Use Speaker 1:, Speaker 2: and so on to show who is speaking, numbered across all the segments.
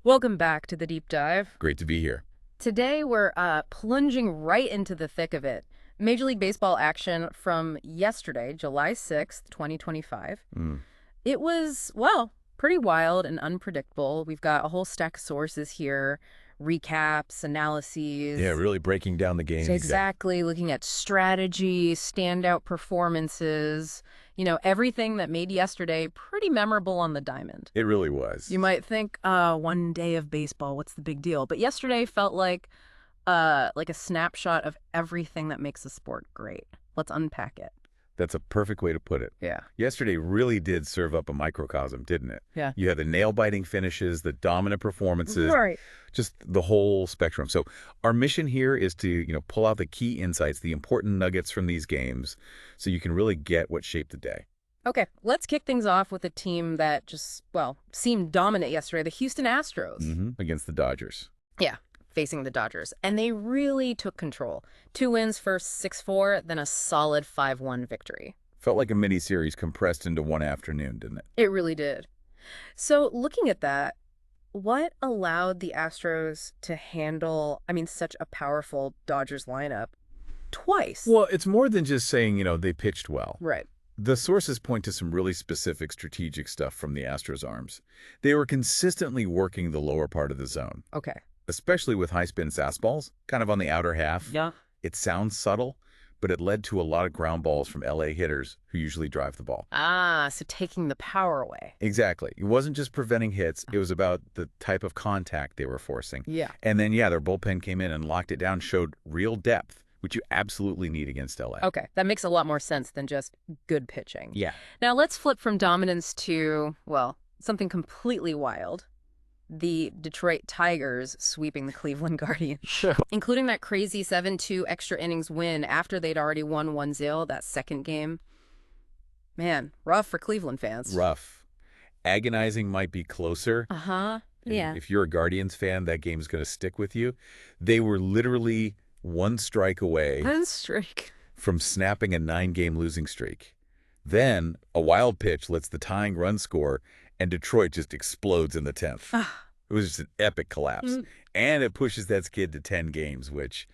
Speaker 1: Welcome back to the deep dive.
Speaker 2: Great to be here.
Speaker 1: Today we're plunging right into the thick of it. Major League Baseball action from yesterday, July 6th, 2025.
Speaker 2: Mm.
Speaker 1: It was, well, pretty wild and unpredictable. We've got a whole stack of sources here, recaps,
Speaker 2: Yeah,
Speaker 1: analyses.
Speaker 2: really breaking down the game.
Speaker 1: Exactly, looking at strategy, standout performances, everything that made yesterday pretty memorable on the diamond.
Speaker 2: It really was.
Speaker 1: You might think, one day of baseball, what's the big deal? But yesterday felt like a snapshot of everything that makes a sport great. Let's unpack it.
Speaker 2: That's a perfect way to put it.
Speaker 1: Yeah.
Speaker 2: Yesterday really did serve up a microcosm, didn't it?
Speaker 1: Yeah.
Speaker 2: You had the nail-biting finishes, the dominant performances,
Speaker 1: Right.
Speaker 2: just the whole spectrum. So our mission here is to, pull out the key insights, the important nuggets from these games so you can really get what shaped the day.
Speaker 1: Okay, let's kick things off with a team that just, well, seemed dominant yesterday, the Houston Astros.
Speaker 2: Against the Dodgers.
Speaker 1: Yeah, facing the Dodgers. And they really took control. 2 wins, first 6-4, then a solid 5-1 victory.
Speaker 2: Felt like a mini-series compressed into one afternoon, didn't it?
Speaker 1: It really did. So looking at that, what allowed the Astros to handle, such a powerful Dodgers lineup twice?
Speaker 2: Well, it's more than just saying, they pitched well.
Speaker 1: Right.
Speaker 2: The sources point to some really specific strategic stuff from the Astros' arms. They were consistently working the lower part of the zone,
Speaker 1: Okay.
Speaker 2: especially with high-spin fastballs, kind of on the outer half.
Speaker 1: Yeah.
Speaker 2: It sounds subtle, but it led to a lot of ground balls from LA hitters who usually drive the ball.
Speaker 1: Ah, so taking the power away.
Speaker 2: Exactly. It wasn't just preventing hits. It was about the type of contact they were forcing.
Speaker 1: Yeah.
Speaker 2: And then, their bullpen came in and locked it down, showed real depth, which you absolutely need against LA.
Speaker 1: Okay, that makes a lot more sense than just good pitching.
Speaker 2: Yeah.
Speaker 1: Now let's flip from dominance to, well, something completely wild. The Detroit Tigers sweeping the Cleveland Guardians.
Speaker 2: Sure.
Speaker 1: Including that crazy 7-2 extra innings win after they'd already won 1-0 that second game. Man, rough for Cleveland fans.
Speaker 2: Rough. Agonizing might be closer.
Speaker 1: Uh-huh.
Speaker 2: And
Speaker 1: Yeah.
Speaker 2: if you're a Guardians fan, that game's going to stick with you. They were literally one strike away
Speaker 1: One streak.
Speaker 2: from snapping a 9-game losing streak. Then a wild pitch lets the tying run score, and Detroit just explodes in the 10th. It was just an epic collapse. And it pushes that skid to 10 games, which,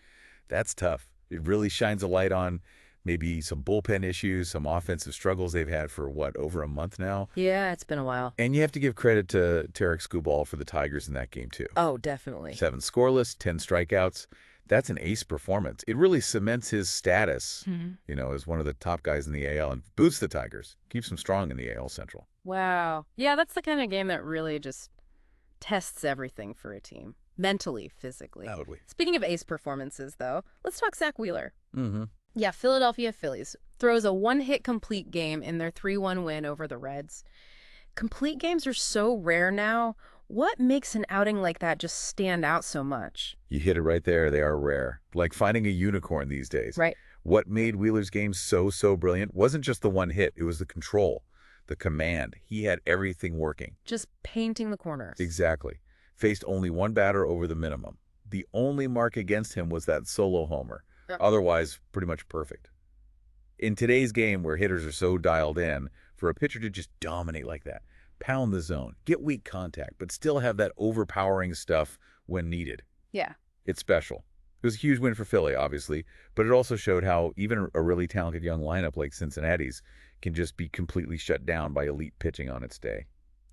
Speaker 2: that's tough. It really shines a light on maybe some bullpen issues, some offensive struggles they've had for, over a month now.
Speaker 1: Yeah, it's been a while.
Speaker 2: And you have to give credit to Tarek Skubal for the Tigers in that game, too.
Speaker 1: Oh, definitely.
Speaker 2: 7 scoreless, 10 strikeouts. That's an ace performance. It really cements his status, as one of the top guys in the AL and boosts the Tigers, keeps them strong in the AL Central.
Speaker 1: Wow. Yeah, that's the kind of game that really just tests everything for a team. Mentally, physically.
Speaker 2: Loudly.
Speaker 1: Speaking of ace performances, though, let's talk Zach Wheeler.
Speaker 2: Mm-hmm.
Speaker 1: Yeah, Philadelphia Phillies throws a one-hit complete game in their 3-1 win over the Reds. Complete games are so rare now. What makes an outing like that just stand out so much?
Speaker 2: You hit it right there. They are rare. Like finding a unicorn these days.
Speaker 1: Right.
Speaker 2: What made Wheeler's game so brilliant wasn't just the one hit. It was the control, the command. He had everything working.
Speaker 1: Just painting the corners.
Speaker 2: Exactly. Faced only one batter over the minimum. The only mark against him was that solo homer. Otherwise, pretty much perfect. In today's game where hitters are so dialed in, for a pitcher to just dominate like that, pound the zone, get weak contact, but still have that overpowering stuff when needed.
Speaker 1: Yeah.
Speaker 2: It's special. It was a huge win for Philly, obviously, but it also showed how even a really talented young lineup like Cincinnati's can just be completely shut down by elite pitching on its day.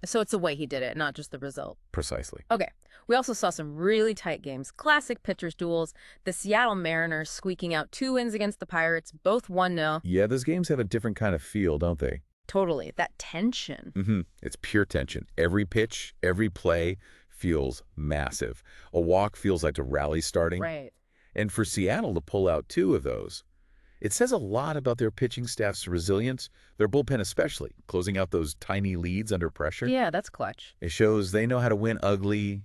Speaker 1: So it's the way he did it, not just the result.
Speaker 2: Precisely.
Speaker 1: Okay. We also saw some really tight games. Classic pitchers' duels. The Seattle Mariners squeaking out 2 wins against the Pirates, both 1-0.
Speaker 2: Yeah, those games have a different kind of feel, don't they?
Speaker 1: Totally. That tension.
Speaker 2: It's pure tension. Every pitch, every play feels massive. A walk feels like a rally starting.
Speaker 1: Right.
Speaker 2: And for Seattle to pull out 2 of those, it says a lot about their pitching staff's resilience, their bullpen especially, closing out those tiny leads under pressure.
Speaker 1: Yeah, that's clutch.
Speaker 2: It shows they know how to win ugly,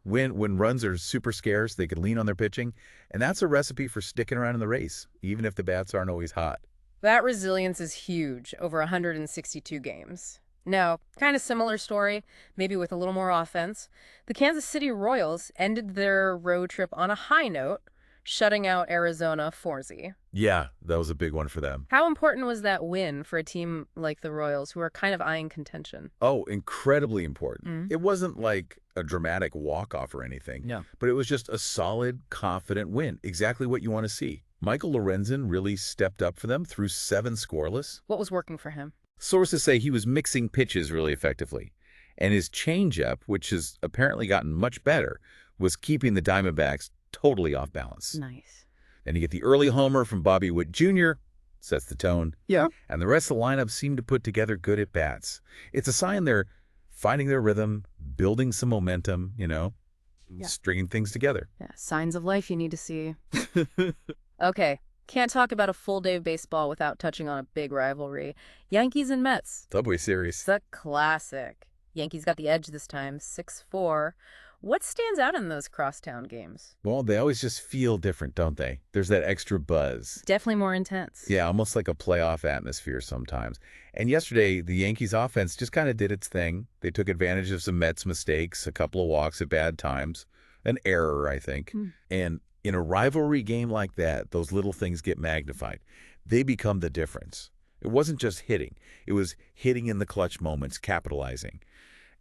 Speaker 2: when runs are super scarce, they can lean on their pitching. And that's a recipe for sticking around in the race, even if the bats aren't always hot.
Speaker 1: That resilience is huge, over 162 games. Now, kind of similar story, maybe with a little more offense. The Kansas City Royals ended their road trip on a high note, shutting out Arizona 4-0.
Speaker 2: Yeah, that was a big one for them.
Speaker 1: How important was that win for a team like the Royals, who are kind of eyeing contention?
Speaker 2: Oh, incredibly important.
Speaker 1: Mm.
Speaker 2: It wasn't like a dramatic walk-off or anything,
Speaker 1: No.
Speaker 2: but it was just a solid, confident win. Exactly what you want to see. Michael Lorenzen really stepped up for them through 7 scoreless.
Speaker 1: What was working for him?
Speaker 2: Sources say he was mixing pitches really effectively, and his changeup, which has apparently gotten much better, was keeping the Diamondbacks totally off balance.
Speaker 1: Nice.
Speaker 2: Then you get the early homer from Bobby Witt Jr., sets the tone.
Speaker 1: Yeah.
Speaker 2: And the rest of the lineup seemed to put together good at-bats. It's a sign they're finding their rhythm, building some momentum, stringing things together.
Speaker 1: Yeah, signs of life you need to see. Okay, can't talk about a full day of baseball without touching on a big rivalry. Yankees and Mets.
Speaker 2: Subway Series.
Speaker 1: It's a classic. Yankees got the edge this time, 6-4. What stands out in those crosstown games?
Speaker 2: Well, they always just feel different, don't they? There's that extra buzz.
Speaker 1: Definitely more intense.
Speaker 2: Yeah, almost like a playoff atmosphere sometimes. And yesterday, the Yankees offense just kind of did its thing. They took advantage of some Mets mistakes, a couple of walks at bad times, an error, I think. And in a rivalry game like that, those little things get magnified. They become the difference. It wasn't just hitting. It was hitting in the clutch moments, capitalizing.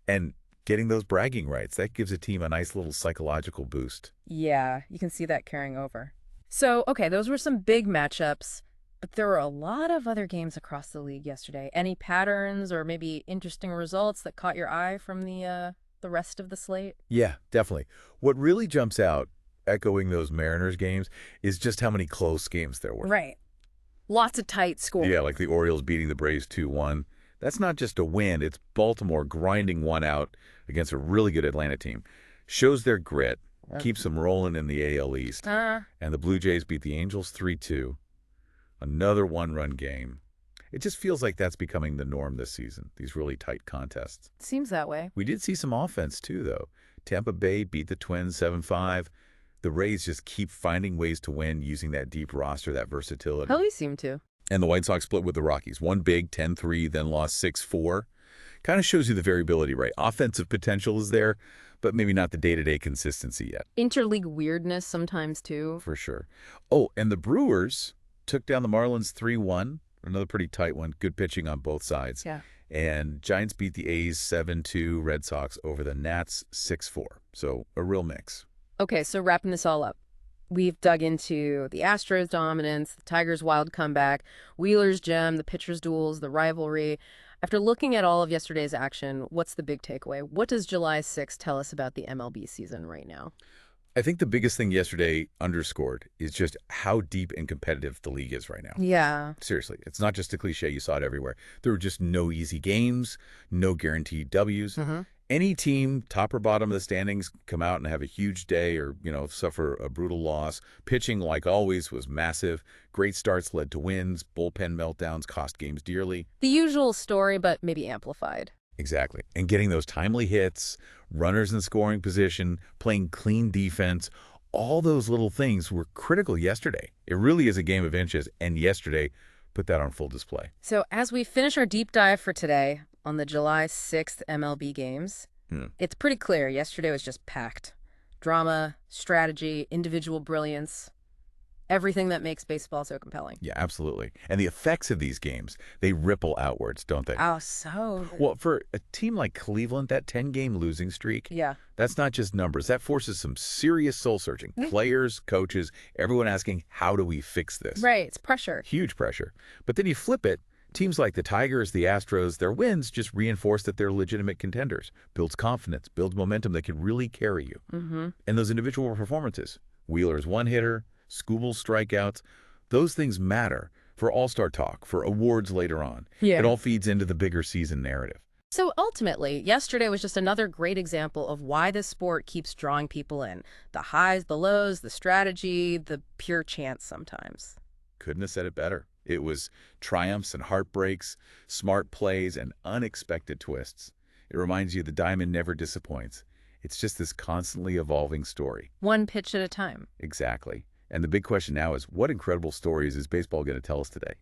Speaker 2: And getting those bragging rights, that gives a team a nice little psychological boost.
Speaker 1: Yeah, you can see that carrying over. So, okay, those were some big matchups, but there were a lot of other games across the league yesterday. Any patterns or maybe interesting results that caught your eye from the rest of the slate?
Speaker 2: Yeah, definitely. What really jumps out, echoing those Mariners games, is just how many close games there were.
Speaker 1: Right. Lots of tight scores.
Speaker 2: Yeah, like the Orioles beating the Braves 2-1. That's not just a win. It's Baltimore grinding one out against a really good Atlanta team. Shows their grit, keeps them rolling in the AL East. And the Blue Jays beat the Angels 3-2. Another one-run game. It just feels like that's becoming the norm this season, these really tight contests.
Speaker 1: Seems that way.
Speaker 2: We did see some offense, too, though. Tampa Bay beat the Twins 7-5. The Rays just keep finding ways to win using that deep roster, that versatility.
Speaker 1: Phillies seem to.
Speaker 2: And the White Sox split with the Rockies. One big, 10-3, then lost 6-4. Kind of shows you the variability, right? Offensive potential is there, but maybe not the day-to-day consistency yet.
Speaker 1: Interleague weirdness sometimes, too.
Speaker 2: For sure. Oh, and the Brewers took down the Marlins 3-1. Another pretty tight one. Good pitching on both sides.
Speaker 1: Yeah.
Speaker 2: And Giants beat the A's 7-2. Red Sox over the Nats 6-4. So a real mix.
Speaker 1: Okay, so wrapping this all up. We've dug into the Astros' dominance, the Tigers' wild comeback, Wheeler's gem, the pitchers' duels, the rivalry. After looking at all of yesterday's action, what's the big takeaway? What does July 6th tell us about the MLB season right now?
Speaker 2: I think the biggest thing yesterday underscored is just how deep and competitive the league is right now.
Speaker 1: Yeah.
Speaker 2: Seriously, it's not just a cliche. You saw it everywhere. There were just no easy games, no guaranteed W's. Any team, top or bottom of the standings, come out and have a huge day or, suffer a brutal loss. Pitching, like always, was massive. Great starts led to wins. Bullpen meltdowns cost games dearly.
Speaker 1: The usual story, but maybe amplified.
Speaker 2: Exactly. And getting those timely hits, runners in scoring position, playing clean defense, all those little things were critical yesterday. It really is a game of inches, and yesterday put that on full display.
Speaker 1: So as we finish our deep dive for today on the July 6th MLB games, it's pretty clear yesterday was just packed. Drama, strategy, individual brilliance, everything that makes baseball so compelling.
Speaker 2: Yeah, absolutely. And the effects of these games, they ripple outwards, don't they?
Speaker 1: Oh, so good.
Speaker 2: Well, for a team like Cleveland, that 10-game losing streak,
Speaker 1: Yeah.
Speaker 2: that's not just numbers. That forces some serious soul-searching. Players, coaches, everyone asking, how do we fix this?
Speaker 1: Right, it's pressure.
Speaker 2: Huge pressure. But then you flip it. Teams like the Tigers, the Astros, their wins just reinforce that they're legitimate contenders. Builds confidence, builds momentum that can really carry you. And those individual performances, Wheeler's one-hitter, Scooble's strikeouts, those things matter for all-star talk, for awards later on.
Speaker 1: Yeah.
Speaker 2: It all feeds into the bigger season narrative.
Speaker 1: So ultimately, yesterday was just another great example of why this sport keeps drawing people in. The highs, the lows, the strategy, the pure chance sometimes.
Speaker 2: Couldn't have said it better. It was triumphs and heartbreaks, smart plays, and unexpected twists. It reminds you the diamond never disappoints. It's just this constantly evolving story.
Speaker 1: One pitch at a time.
Speaker 2: Exactly. And the big question now is, what incredible stories is baseball going to tell us today?